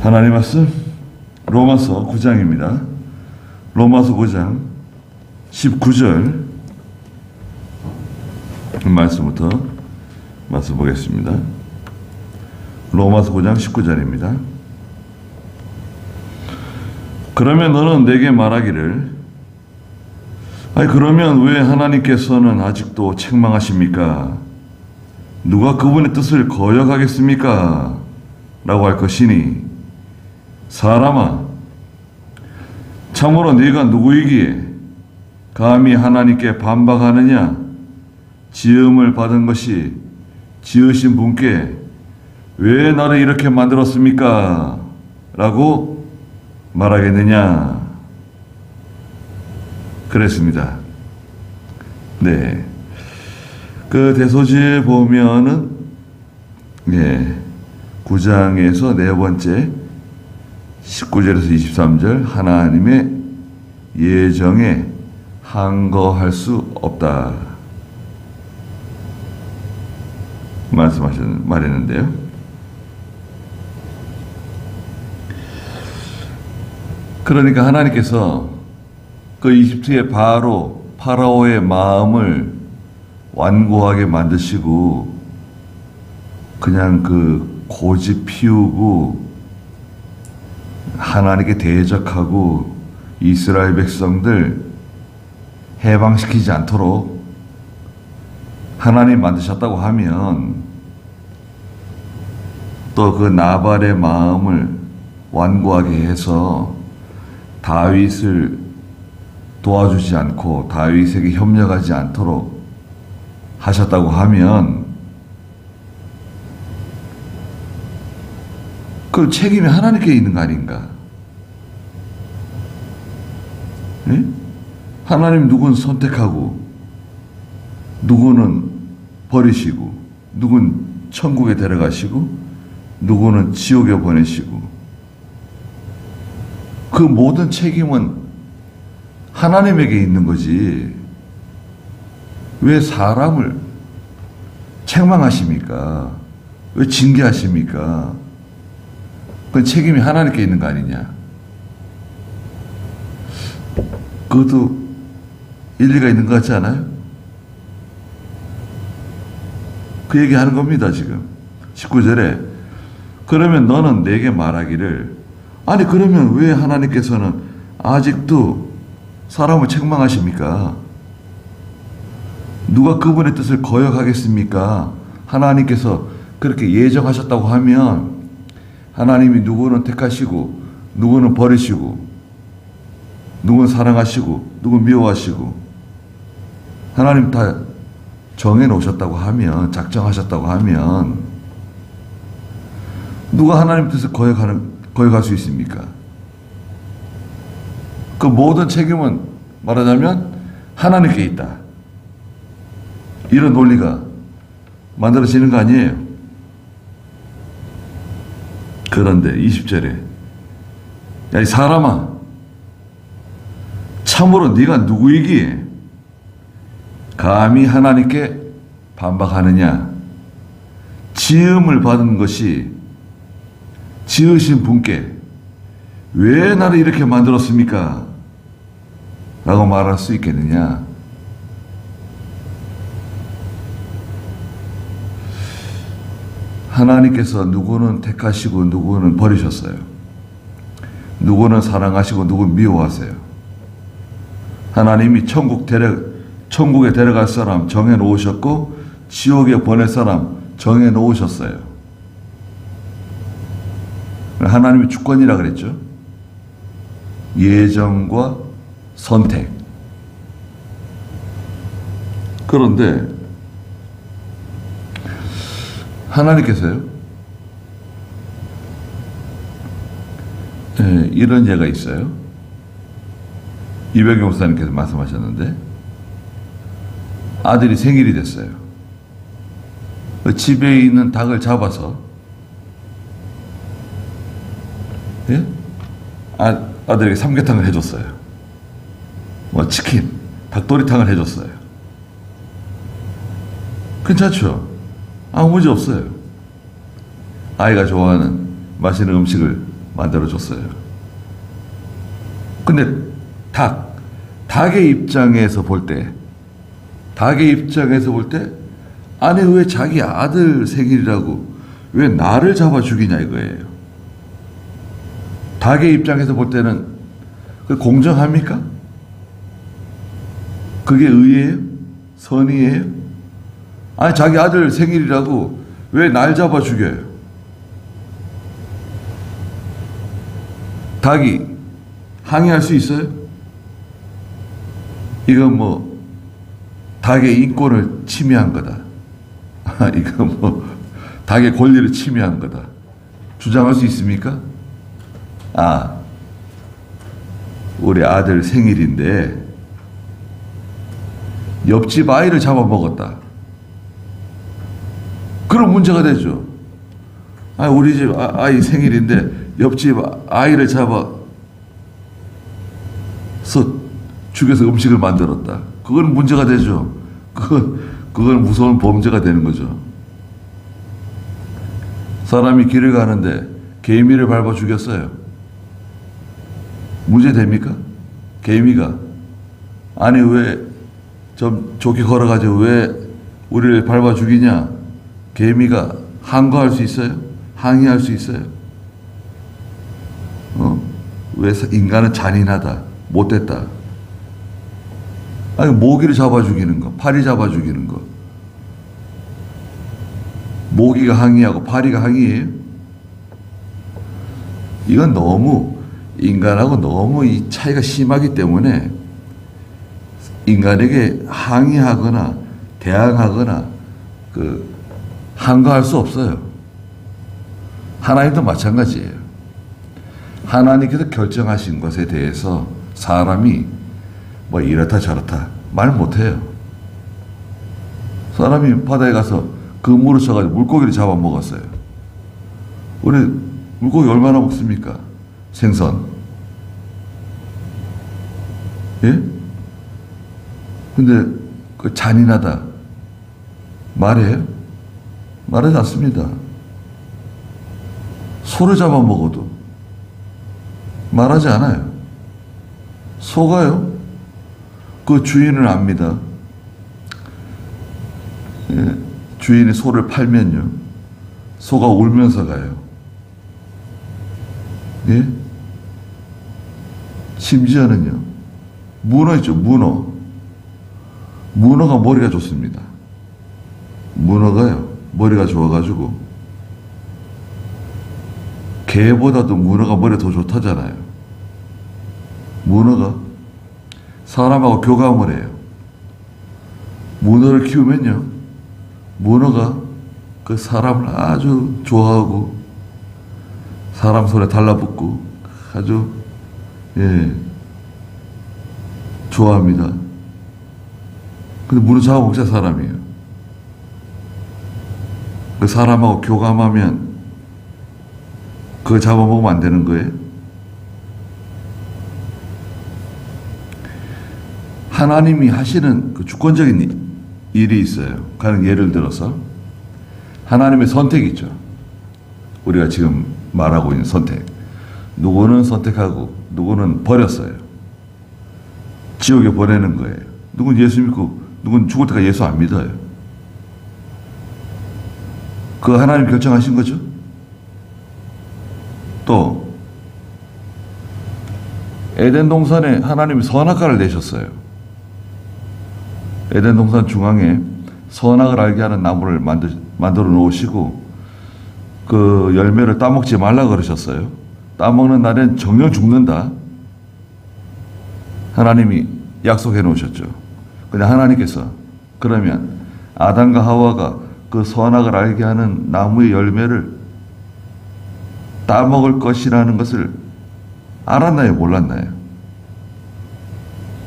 하나님 말씀 로마서 9장입니다. 로마서 9장 19절 말씀부터 말씀 보겠습니다. 로마서 9장 19절입니다. 그러면 너는 내게 말하기를 아니 그러면 왜 하나님께서는 아직도 책망하십니까? 누가 그분의 뜻을 거역하겠습니까? 라고 할 것이니 사람아 참으로 네가 누구이기에 감히 하나님께 반박하느냐? 지음을 받은 것이 지으신 분께 왜 나를 이렇게 만들었습니까? 라고 말하겠느냐? 그랬습니다. 네. 그 대소지에 보면은 9장에서 네 번째 19절에서 23절 하나님의 예정에 항거할 수 없다 말했는데요. 그러니까 하나님께서 그 이집트의 파라오의 마음을 완고하게 만드시고 그냥 그 고집 피우고 하나님께 대적하고 이스라엘 백성들 해방시키지 않도록 하나님 만드셨다고 하면 또 그 나발의 마음을 완고하게 해서 다윗을 도와주지 않고 다윗에게 협력하지 않도록 하셨다고 하면 그 책임이 하나님께 있는 거 아닌가? 네? 하나님 누구는 선택하고 누구는 버리시고 누구는 천국에 데려가시고 누구는 지옥에 보내시고 그 모든 책임은 하나님에게 있는 거지 왜 사람을 책망하십니까? 왜 징계하십니까? 그 책임이 하나님께 있는 거 아니냐? 그것도 일리가 있는 것 같지 않아요? 그 얘기하는 겁니다. 지금 19절에 그러면 너는 내게 말하기를 아니 그러면 왜 하나님께서는 아직도 사람을 책망하십니까? 누가 그분의 뜻을 거역하겠습니까? 하나님께서 그렇게 예정하셨다고 하면 하나님이 누구는 택하시고 누구는 버리시고 누구는 사랑하시고 누구는 미워하시고 하나님 다 정해놓으셨다고 하면 작정하셨다고 하면 누가 하나님 뜻을 거역할 수 있습니까? 그 모든 책임은 말하자면 하나님께 있다. 이런 논리가 만들어지는 거 아니에요? 그런데 20절에 야, 이 사람아 참으로 네가 누구이기에 감히 하나님께 반박하느냐? 지음을 받은 것이 지으신 분께 왜 나를 이렇게 만들었습니까? 라고 말할 수 있겠느냐? 하나님께서 누구는 택하시고 누구는 버리셨어요. 누구는 사랑하시고 누구는 미워하세요. 하나님이 천국에 데려갈 사람 정해놓으셨고 지옥에 보낼 사람 정해놓으셨어요. 하나님의 주권이라 그랬죠. 예정과 선택. 그런데 하나님께서요. 이런 예가 있어요. 이백영 목사님께서 말씀하셨는데 아들이 생일이 됐어요. 집에 있는 닭을 잡아서 아들에게 삼계탕을 해줬어요. 치킨, 닭도리탕을 해줬어요. 괜찮죠? 아무 문제 없어요. 아이가 좋아하는 맛있는 음식을 만들어줬어요. 근데 닭의 입장에서 볼 때, 아니 왜 자기 아들 생일이라고 왜 나를 잡아 죽이냐 이거예요. 닭의 입장에서 볼 때는 그 공정합니까? 그게 의예요? 선의예요? 아니 자기 아들 생일이라고 왜 날 잡아 죽여요? 닭이 항의할 수 있어요? 이건 뭐 닭의 인권을 침해한 거다. 이건 뭐 닭의 권리를 침해한 거다. 주장할 수 있습니까? 우리 아들 생일인데 옆집 아이를 잡아먹었다. 그럼 문제가 되죠. 우리 집 아이 생일인데 옆집 아이를 잡아서 죽여서 음식을 만들었다. 그건 문제가 되죠. 그건 무서운 범죄가 되는 거죠. 사람이 길을 가는데 개미를 밟아 죽였어요. 문제 됩니까? 개미가 아니 왜 좀 좋게 걸어가지고 왜 우리를 밟아 죽이냐? 개미가 항거할 수 있어요? 항의할 수 있어요? 왜 인간은 잔인하다, 못됐다. 모기를 잡아 죽이는 거, 파리 잡아 죽이는 거. 모기가 항의하고 파리가 항의해요? 이건 너무 인간하고 너무 이 차이가 심하기 때문에 인간에게 항의하거나 대항하거나 항거할 수 없어요. 하나님도 마찬가지예요. 하나님께서 결정하신 것에 대해서 사람이 뭐 이렇다 저렇다 말 못해요. 사람이 바다에 가서 그물을 쳐가지고 물고기를 잡아먹었어요. 우리 물고기 얼마나 먹습니까? 생선. 예? 근데 그 잔인하다 말해요? 말하지 않습니다. 소를 잡아먹어도 말하지 않아요. 소가요? 그 주인을 압니다. 예, 주인이 소를 팔면요, 소가 울면서 가요. 예? 심지어는요, 문어 있죠, 문어. 문어가 머리가 좋습니다. 문어가요, 머리가 좋아가지고, 개보다도 문어가 머리가 더 좋다잖아요. 문어가 사람하고 교감을 해요. 문어를 키우면요, 문어가 그 사람을 아주 좋아하고 사람 손에 달라붙고 아주 좋아합니다. 근데 문어 잡아먹자 사람이에요. 그 사람하고 교감하면 그거 잡아먹으면 안 되는 거예요? 하나님이 하시는 그 주권적인 일이 있어요. 가령 예를 들어서 하나님의 선택이 있죠. 우리가 지금 말하고 있는 선택. 누구는 선택하고 누구는 버렸어요. 지옥에 보내는 거예요. 누군 예수 믿고 누군 죽을 때까지 예수 안 믿어요. 그거 하나님 결정하신 거죠. 또 에덴 동산에 하나님이 선악과를 내셨어요. 에덴 동산 중앙에 선악을 알게 하는 나무를 만들어 놓으시고 그 열매를 따먹지 말라 그러셨어요. 따먹는 날엔 정령 죽는다. 하나님이 약속해 놓으셨죠. 근데 하나님께서 그러면 아담과 하와가 그 선악을 알게 하는 나무의 열매를 따먹을 것이라는 것을 알았나요? 몰랐나요?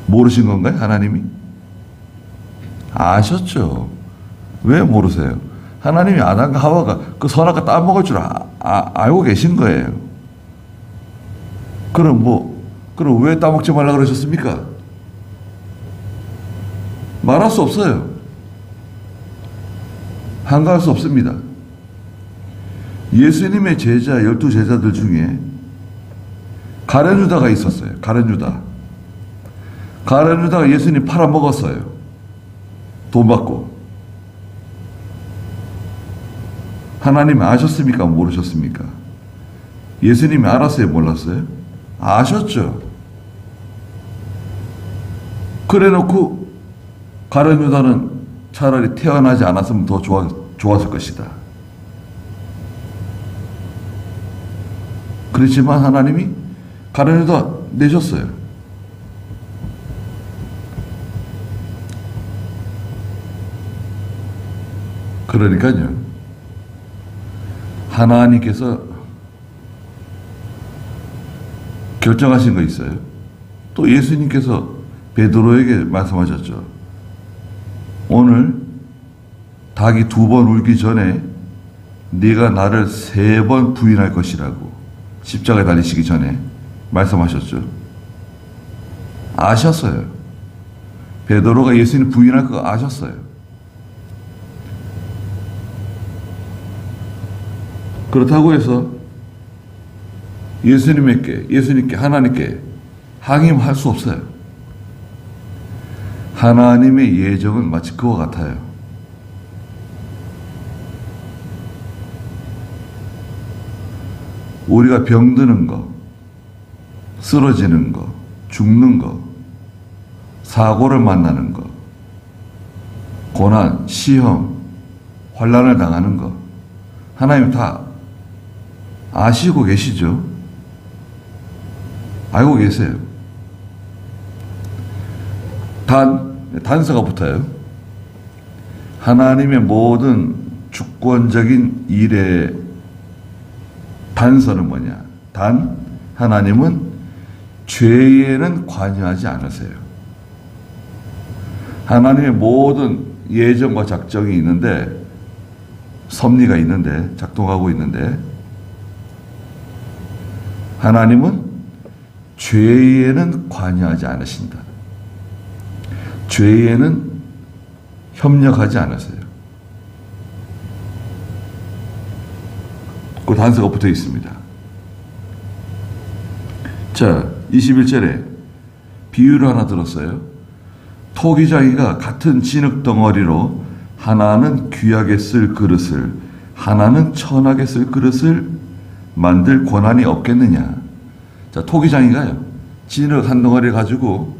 모르신 건가요? 하나님이? 아셨죠. 왜 모르세요? 하나님이 아담과 하와가 그 선악과 따먹을 줄 알고 계신 거예요. 그럼 왜 따먹지 말라 그러셨습니까? 말할 수 없어요. 한가할 수 없습니다. 예수님의 제자, 12 제자들 중에 가룟 유다가 있었어요. 가룟 유다. 가룟 유다가 예수님 팔아먹었어요. 돈 받고. 하나님 아셨습니까? 모르셨습니까? 예수님이 알았어요? 몰랐어요? 아셨죠. 그래놓고 가룟 유다는 차라리 태어나지 않았으면 더 좋았을 것이다. 그렇지만 하나님이 가룟 유다 내셨어요. 그러니까요. 하나님께서 결정하신 거 있어요. 또 예수님께서 베드로에게 말씀하셨죠. 오늘 닭이 2번 울기 전에 네가 나를 3번 부인할 것이라고 십자가에 달리시기 전에 말씀하셨죠. 아셨어요. 베드로가 예수님 부인할 거 아셨어요. 그렇다고 해서 예수님께 하나님께 항의할 수 없어요. 하나님의 예정은 마치 그와 같아요. 우리가 병드는 거, 쓰러지는 거, 죽는 거, 사고를 만나는 거, 고난, 시험, 환난을 당하는 거, 하나님 다 아시고 계시죠? 알고 계세요. 단서가 붙어요. 하나님의 모든 주권적인 일의 단서는 뭐냐? 하나님은 죄에는 관여하지 않으세요. 하나님의 모든 예정과 작정이 있는데, 섭리가 있는데, 작동하고 있는데, 하나님은 죄에는 관여하지 않으신다. 죄에는 협력하지 않으세요. 그 단서가 붙어 있습니다. 자, 21절에 비유를 하나 들었어요. 토기장이가 같은 진흙 덩어리로 하나는 귀하게 쓸 그릇을, 하나는 천하게 쓸 그릇을 만들 권한이 없겠느냐. 자, 토기장이가요, 진흙 한 덩어리 가지고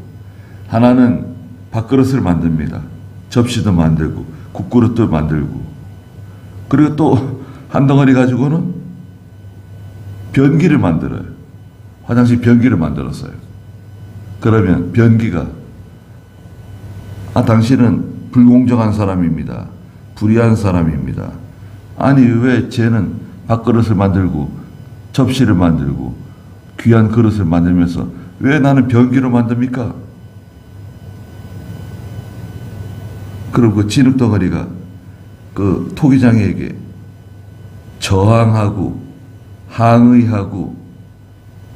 하나는 밥그릇을 만듭니다. 접시도 만들고 국그릇도 만들고, 그리고 또 한 덩어리 가지고는 변기를 만들어요. 화장실 변기를 만들었어요. 그러면 변기가 당신은 불공정한 사람입니다. 불의한 사람입니다. 아니 왜 쟤는 밥그릇을 만들고 접시를 만들고 귀한 그릇을 만들면서 왜 나는 변기로 만듭니까? 그리고 그 진흙덩어리가 그 토기장이에게 저항하고 항의하고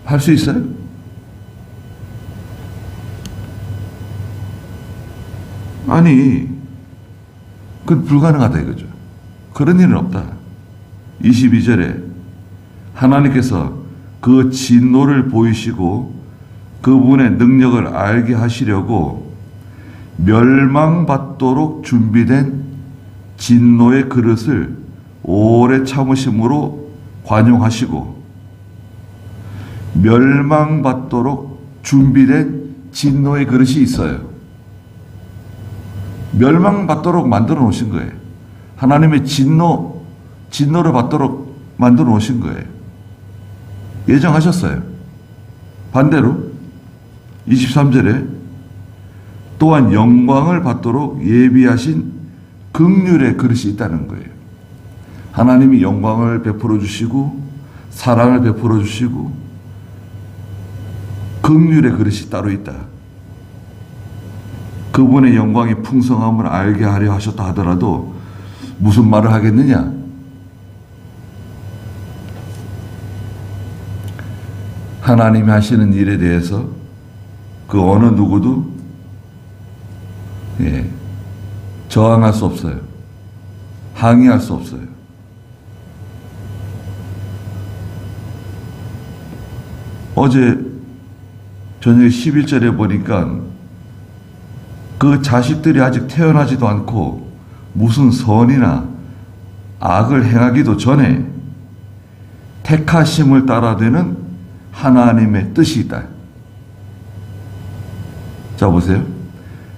할 수 있어요? 아니, 그건 불가능하다 이거죠. 그런 일은 없다. 22절에 하나님께서 그 진노를 보이시고 그분의 능력을 알게 하시려고 멸망받도록 준비된 진노의 그릇을 오래 참으심으로 관용하시고, 멸망받도록 준비된 진노의 그릇이 있어요. 멸망받도록 만들어 놓으신 거예요. 하나님의 진노를 받도록 만들어 놓으신 거예요. 예정하셨어요. 반대로 23절에 또한 영광을 받도록 예비하신 긍휼의 그릇이 있다는 거예요. 하나님이 영광을 베풀어 주시고 사랑을 베풀어 주시고 긍휼의 그릇이 따로 있다. 그분의 영광의 풍성함을 알게 하려 하셨다 하더라도 무슨 말을 하겠느냐? 하나님이 하시는 일에 대해서 그 어느 누구도 저항할 수 없어요. 항의할 수 없어요. 어제 저녁에 11절에 보니까 그 자식들이 아직 태어나지도 않고 무슨 선이나 악을 행하기도 전에 택하심을 따라되는 하나님의 뜻이 있다. 자, 보세요.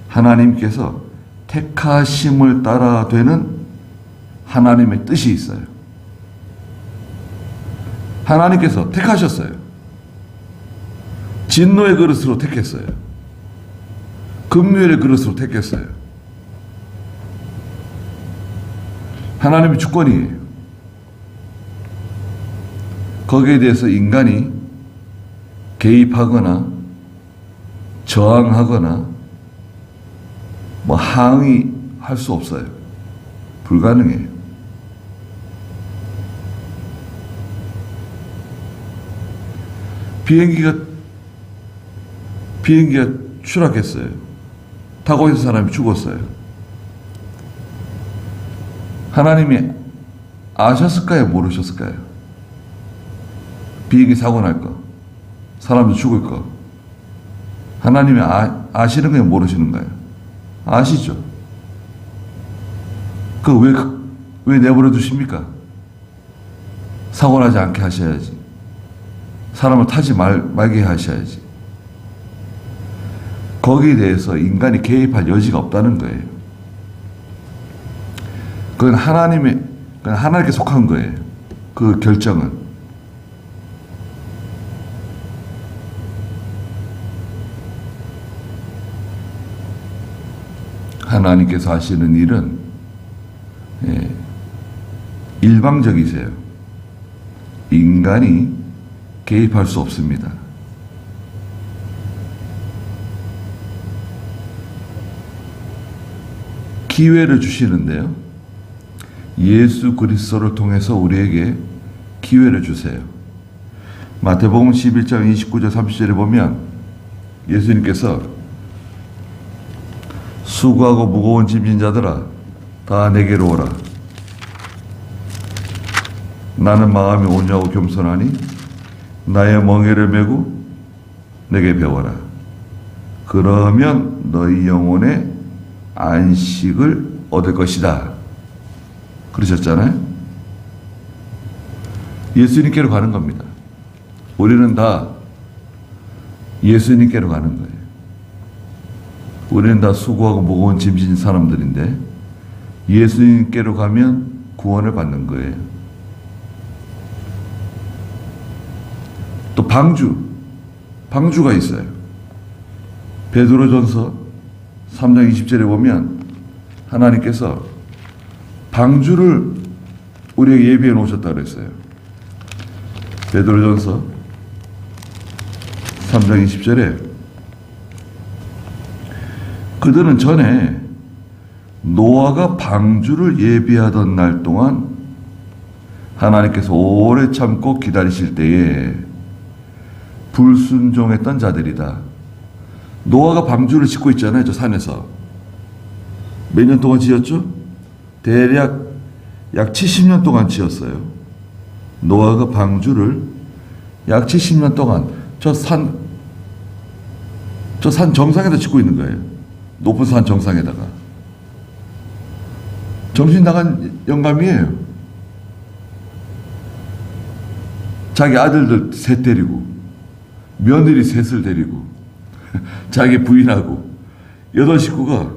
하나님께서 택하심을 따라되는 하나님의 뜻이 있어요. 하나님께서 택하셨어요. 진노의 그릇으로 택했어요. 긍휼의 그릇으로 택했어요. 하나님의 주권이에요. 거기에 대해서 인간이 개입하거나 저항하거나 항의할 수 없어요. 불가능해요. 비행기가 추락했어요. 타고 있는 사람이 죽었어요. 하나님이 아셨을까요? 모르셨을까요? 비행기 사고 날 거, 사람도 죽을 거. 하나님이 아시는 거예요? 모르시는 거예요? 아시죠? 왜 내버려 두십니까? 사고 나지 않게 하셔야지. 사람을 타지 말게 하셔야지. 거기에 대해서 인간이 개입할 여지가 없다는 거예요. 그건 하나님께 속한 거예요. 그 결정은. 하나님께서 하시는 일은 일방적이세요. 인간이 개입할 수 없습니다. 기회를 주시는데요. 예수 그리스도를 통해서 우리에게 기회를 주세요. 마태복음 11장 29절 30절에 보면 예수님께서 수고하고 무거운 짐진 자들아 다 내게로 오라. 나는 마음이 온유하고 겸손하니 나의 멍에를 메고 내게 배워라. 그러면 너희 영혼의 안식을 얻을 것이다. 그러셨잖아요. 예수님께로 가는 겁니다. 우리는 다 예수님께로 가는 거예요. 우리는 다 수고하고 무거운 짐진 사람들인데 예수님께로 가면 구원을 받는 거예요. 또 방주가 있어요. 베드로전서 3장 20절에 보면 하나님께서 방주를 우리에게 예비해 놓으셨다고 그랬어요. 베드로전서 3장 20절에 그들은 전에 노아가 방주를 예비하던 날 동안 하나님께서 오래 참고 기다리실 때에 불순종했던 자들이다. 노아가 방주를 짓고 있잖아요. 저 산에서. 몇 년 동안 지었죠? 대략 약 70년 동안 지었어요. 노아가 방주를 약 70년 동안 저 산 정상에다 짓고 있는 거예요. 높은 산 정상에다가. 정신 나간 영감이에요. 자기 아들들 셋 데리고 며느리 셋을 데리고 자기 부인하고 8 식구가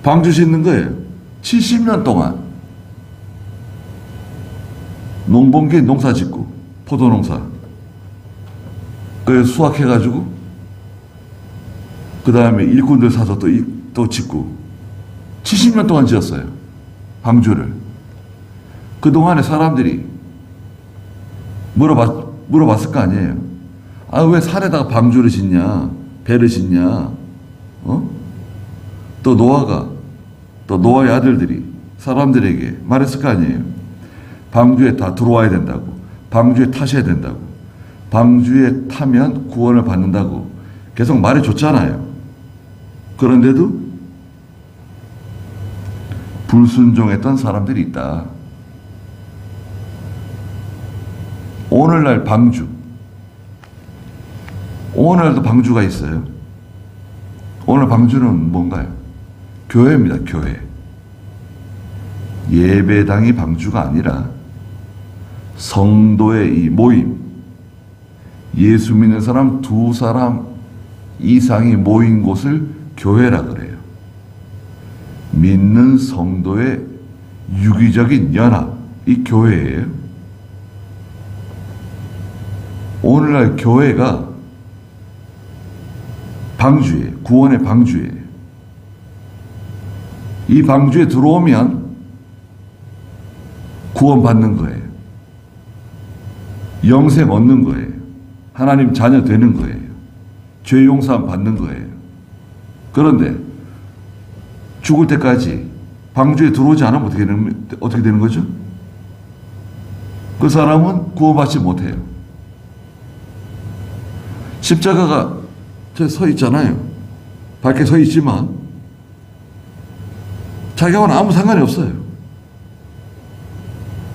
방주 짓는 거예요. 70년 동안 농번기에 농사 짓고 포도농사 그래서 수확해가지고 그 다음에 일꾼들 사서 또 짓고 70년 동안 지었어요. 방주를. 그동안에 사람들이 물어봤을 거 아니에요. 왜 산에다가 방주를 짓냐, 배를 짓냐, 또 노아의 아들들이 사람들에게 말했을 거 아니에요. 방주에 다 들어와야 된다고, 방주에 타셔야 된다고, 방주에 타면 구원을 받는다고 계속 말해줬잖아요. 그런데도 불순종했던 사람들이 있다. 오늘날 방주, 오늘도 방주가 있어요. 오늘 방주는 뭔가요? 교회입니다. 교회. 예배당이 방주가 아니라 성도의 이 모임, 예수 믿는 사람 2사람 이상이 모인 곳을 교회라 그래요. 믿는 성도의 유기적인 연합, 이 교회예요. 오늘날 교회가 방주예요. 구원의 방주예요. 이 방주에 들어오면 구원받는 거예요. 영생 얻는 거예요. 하나님 자녀 되는 거예요. 죄 용서함 받는 거예요. 그런데 죽을 때까지 방주에 들어오지 않으면 어떻게 되는 거죠? 그 사람은 구원받지 못해요. 십자가가 저 서 있잖아요. 밖에 서 있지만 자기하고는 아무 상관이 없어요.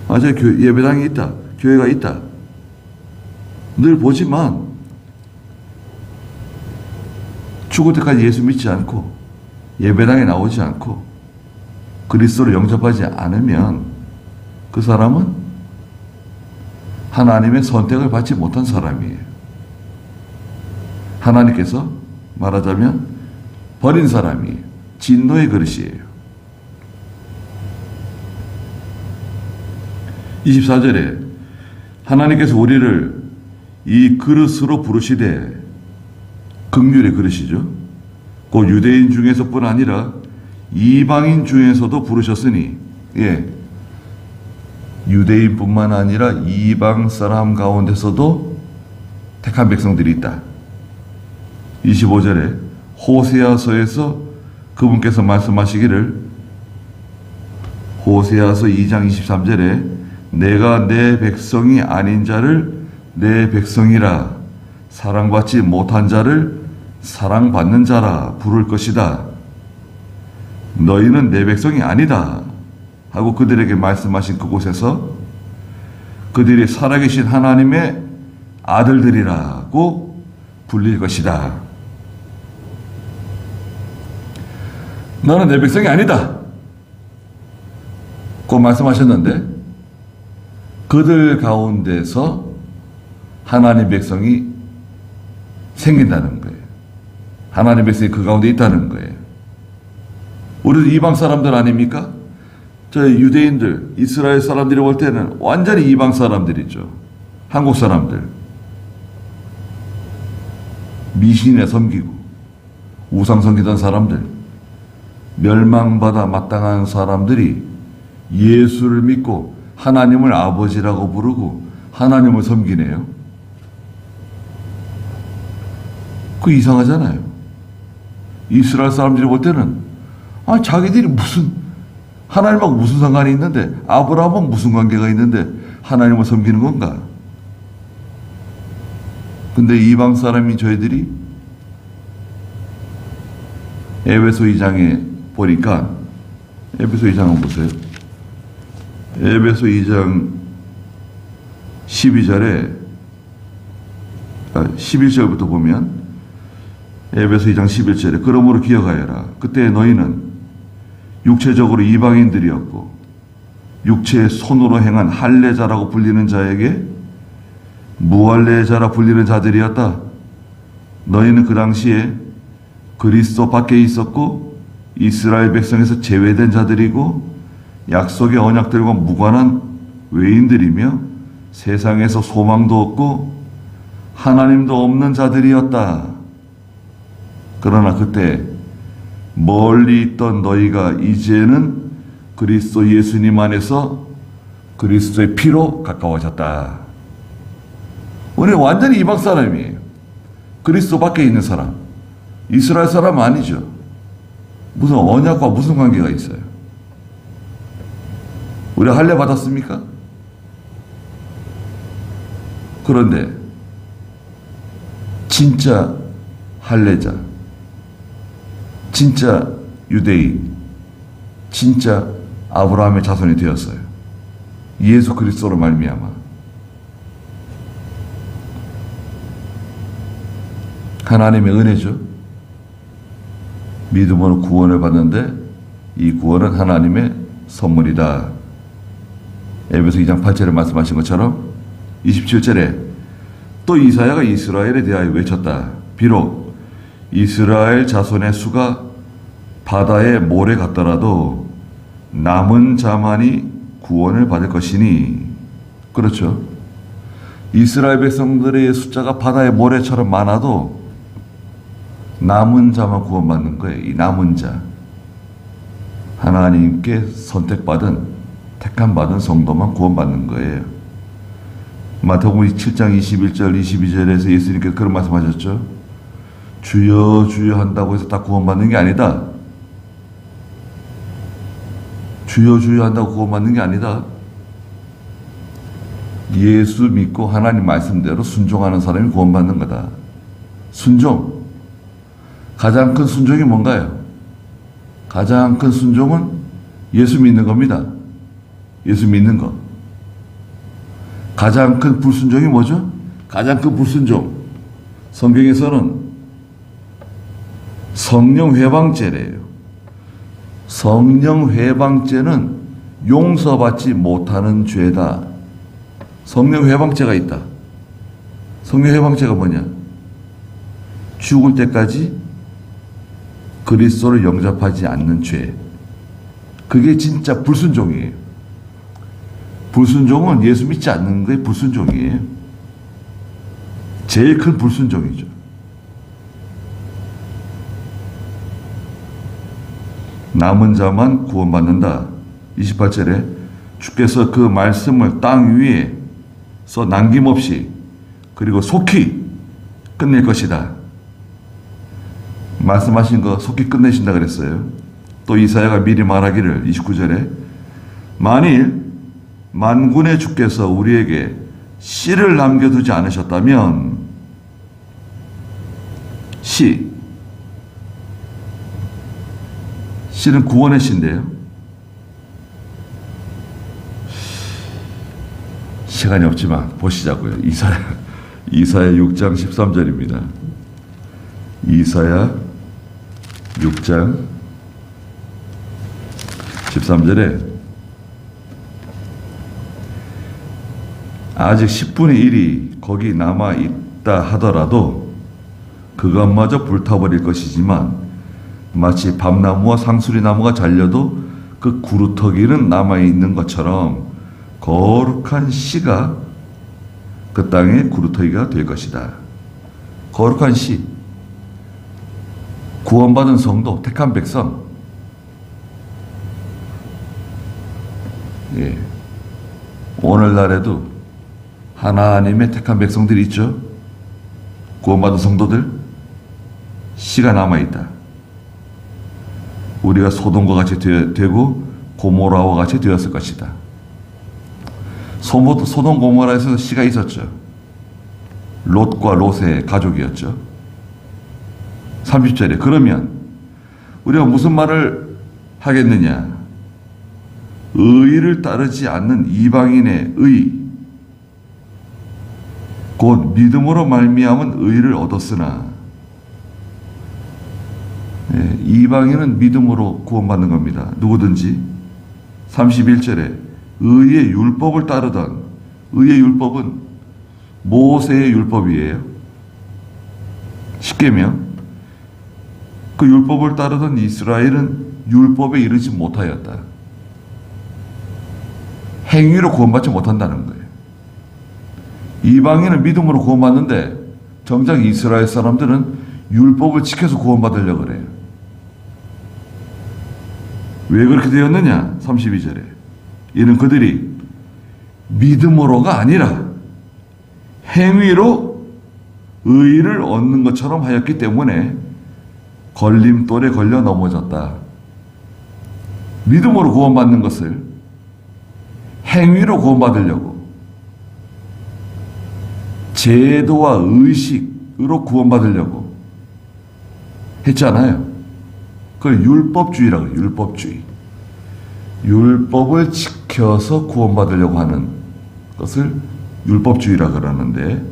저 예배당이 있다. 교회가 있다. 늘 보지만 죽을 때까지 예수 믿지 않고 예배당에 나오지 않고 그리스도를 영접하지 않으면 그 사람은 하나님의 선택을 받지 못한 사람이에요. 하나님께서 말하자면 버린 사람이에요. 진노의 그릇이에요. 24절에 하나님께서 우리를 이 그릇으로 부르시되, 긍휼의 그릇이죠. 곧 유대인 중에서뿐 아니라 이방인 중에서도 부르셨으니, 유대인뿐만 아니라 이방 사람 가운데서도 택한 백성들이 있다. 25절에 호세아서에서 그분께서 말씀하시기를, 호세아서 2장 23절에 내가 내 백성이 아닌 자를 내 백성이라, 사랑받지 못한 자를 사랑받는 자라 부를 것이다. 너희는 내 백성이 아니다 하고 그들에게 말씀하신 그곳에서 그들이 살아계신 하나님의 아들들이라고 불릴 것이다. 너는 내 백성이 아니다 고 말씀하셨는데, 그들 가운데서 하나님 백성이 생긴다는 거예요. 하나님 백성이 그 가운데 있다는 거예요. 우리도 이방 사람들 아닙니까? 저 유대인들, 이스라엘 사람들이 볼 때는 완전히 이방 사람들이죠. 한국 사람들. 미신에 섬기고 우상 섬기던 사람들, 멸망받아 마땅한 사람들이 예수를 믿고 하나님을 아버지라고 부르고 하나님을 섬기네요. 그 이상하잖아요. 이스라엘 사람들이 볼 때는 자기들이 무슨 하나님하고 무슨 상관이 있는데, 아브라함하고 무슨 관계가 있는데 하나님을 섬기는 건가? 근데 이방 사람인 저희들이 에베소 2장에 보니까, 에베소 2장 한번 보세요. 에베소 2장 12절에 11절부터 보면, 에베소 2장 11절에 그러므로 기억하여라. 그때 너희는 육체적으로 이방인들이었고 육체의 손으로 행한 할례자라고 불리는 자에게 무할례자라 불리는 자들이었다. 너희는 그 당시에 그리스도 밖에 있었고 이스라엘 백성에서 제외된 자들이고 약속의 언약들과 무관한 외인들이며 세상에서 소망도 없고 하나님도 없는 자들이었다. 그러나 그때 멀리 있던 너희가 이제는 그리스도 예수님 안에서 그리스도의 피로 가까워졌다. 우리는 완전히 이방 사람이에요. 그리스도 밖에 있는 사람. 이스라엘 사람 아니죠. 무슨 언약과 무슨 관계가 있어요? 우리 할례 받았습니까? 그런데 진짜 할례자, 진짜 유대인, 진짜 아브라함의 자손이 되었어요. 예수 그리스도로 말미암아. 하나님의 은혜죠. 믿음으로 구원을 받는데 이 구원은 하나님의 선물이다. 에베소 2장 8절에 말씀하신 것처럼 27절에 또 이사야가 이스라엘에 대하여 외쳤다. 비록 이스라엘 자손의 수가 바다의 모래 같더라도 남은 자만이 구원을 받을 것이니. 그렇죠. 이스라엘 백성들의 숫자가 바다의 모래처럼 많아도 남은 자만 구원받는 거예요. 이 남은 자. 하나님께 선택받은, 택함받은 성도만 구원받는 거예요. 마태복음 7장 21절, 22절에서 예수님께서 그런 말씀하셨죠. 주여 주여 한다고 해서 다 구원받는 게 아니다. 주여 주여 한다고 구원받는 게 아니다. 예수 믿고 하나님 말씀대로 순종하는 사람이 구원받는 거다. 순종. 가장 큰 순종이 뭔가요? 가장 큰 순종은 예수 믿는 겁니다. 예수 믿는 것. 가장 큰 불순종이 뭐죠? 가장 큰 불순종. 성경에서는 성령 회방죄래요. 성령 회방죄는 용서받지 못하는 죄다. 성령 회방죄가 있다. 성령 회방죄가 뭐냐? 죽을 때까지 그리스도를 영접하지 않는 죄. 그게 진짜 불순종이에요. 불순종은 예수 믿지 않는 게 불순종이에요. 제일 큰 불순종이죠. 남은 자만 구원받는다. 28절에 주께서 그 말씀을 땅 위에서 남김없이 그리고 속히 끝낼 것이다. 말씀하신 거 속히 끝내신다 그랬어요. 또 이사야가 미리 말하기를 29절에 만일 만군의 주께서 우리에게 씨를 남겨두지 않으셨다면 씨는 구원의 씨인데요. 시간이 없지만 보시자고요. 이사야 6장 13절입니다. 이사야 6장 13절에 아직 10분의 1이 거기 남아있다 하더라도 그것마저 불타버릴 것이지만 마치 밤나무와 상수리나무가 잘려도 그 구루터기는 남아있는 것처럼 거룩한 씨가 그 땅의 구루터기가 될 것이다. 거룩한 씨. 구원받은 성도, 택한 백성. 예. 오늘날에도 하나님의 택한 백성들이 있죠. 구원받은 성도들. 씨가 남아있다. 우리가 소돔과 같이 되고 고모라와 같이 되었을 것이다. 소돔 고모라에서 씨가 있었죠. 롯과 롯의 가족이었죠. 30절에 그러면 우리가 무슨 말을 하겠느냐? 의를 따르지 않는 이방인의 의, 곧 믿음으로 말미암은 의를 얻었으나 이방인은 믿음으로 구원받는 겁니다. 누구든지. 31절에 의의 율법을 따르던, 의의 율법은 모세의 율법이에요. 십계명. 그 율법을 따르던 이스라엘은 율법에 이르지 못하였다. 행위로 구원받지 못한다는 거예요. 이방인은 믿음으로 구원받는데 정작 이스라엘 사람들은 율법을 지켜서 구원받으려고 그래요. 왜 그렇게 되었느냐? 32절에 이는 그들이 믿음으로가 아니라 행위로 의를 얻는 것처럼 하였기 때문에 걸림돌에 걸려 넘어졌다. 믿음으로 구원받는 것을 행위로 구원받으려고 제도와 의식으로 구원받으려고 했잖아요. 그걸 율법주의라고 해요. 율법주의. 율법을 지켜서 구원받으려고 하는 것을 율법주의라고 그러는데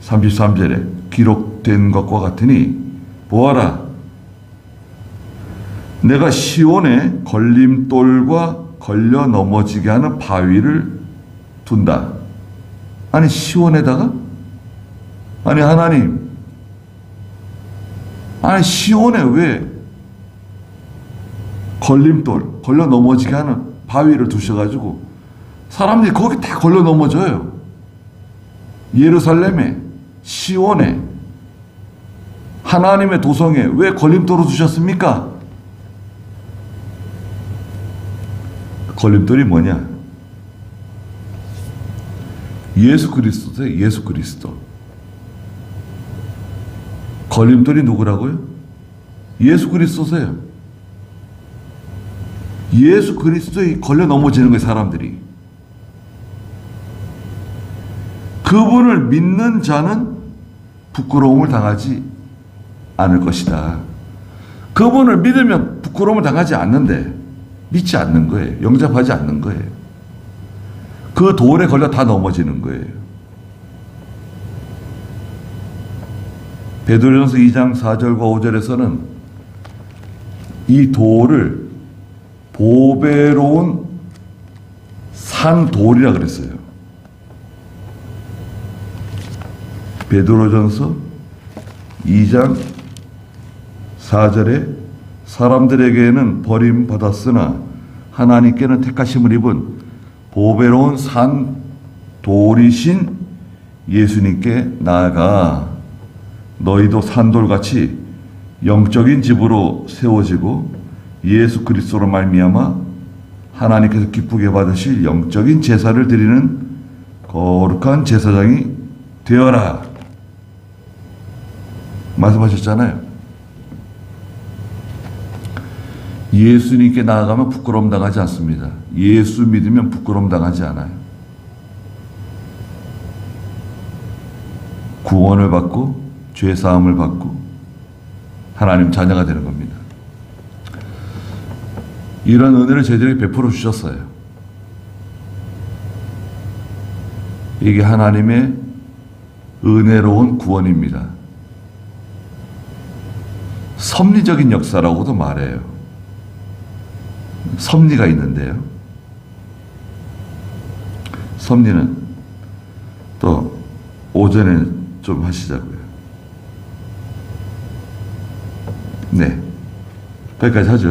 33절에 기록된 것과 같으니 보아라, 내가 시온에 걸림돌과 걸려 넘어지게 하는 바위를 둔다. 아니 시온에다가? 아니 하나님, 아니 시온에 왜 걸림돌, 걸려 넘어지게 하는 바위를 두셔가지고 사람들이 거기 다 걸려 넘어져요. 예루살렘에, 시온에, 하나님의 도성에 왜 걸림돌을 두셨습니까? 걸림돌이 뭐냐? 예수 그리스도세요. 예수 그리스도. 걸림돌이 누구라고요? 예수 그리스도세요. 예수 그리스도에 걸려 넘어지는 거예요, 사람들이. 그분을 믿는 자는 부끄러움을 당하지 않을 것이다. 그분을 믿으면 부끄러움을 당하지 않는데 믿지 않는 거예요. 영접하지 않는 거예요. 그 돌에 걸려 다 넘어지는 거예요. 베드로전서 2장 4절과 5절에서는 이 돌을 보배로운 산돌이라 그랬어요. 베드로전서 2장 4절에 사람들에게는 버림받았으나 하나님께는 택하심을 입은 보배로운 산돌이신 예수님께 나아가 너희도 산돌같이 영적인 집으로 세워지고 예수 그리스도로 말미암아 하나님께서 기쁘게 받으실 영적인 제사를 드리는 거룩한 제사장이 되어라 말씀하셨잖아요. 예수님께 나아가면 부끄러움 당하지 않습니다. 예수 믿으면 부끄러움 당하지 않아요. 구원을 받고 죄 사함을 받고 하나님 자녀가 되는 겁니다. 이런 은혜를 저희들에게 베풀어 주셨어요. 이게 하나님의 은혜로운 구원입니다. 섭리적인 역사라고도 말해요. 섭리가 있는데요. 섭리는 또 오전에 좀 하시자고요. 네, 거기까지 하죠.